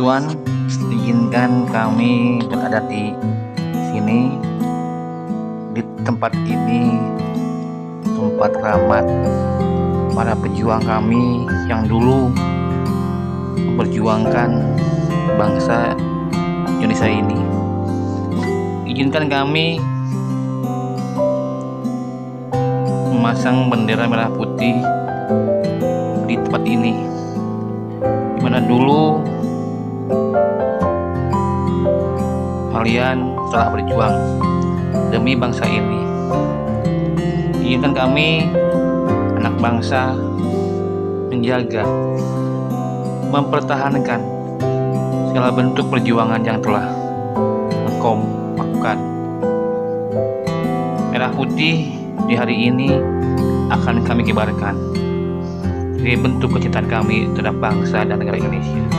Tuhan, izinkan kami berada di sini, di tempat ini, tempat rahmat para pejuang kami yang dulu memperjuangkan bangsa Indonesia ini. Izinkan kami memasang bendera merah putih di tempat ini, di mana dulu kalian telah berjuang demi bangsa ini. Izinkan kami, anak bangsa, menjaga, mempertahankan segala bentuk perjuangan yang telah engkau lakukan. Merah putih di hari ini akan kami kibarkan sebagai bentuk kecintaan kami terhadap bangsa dan negara Indonesia.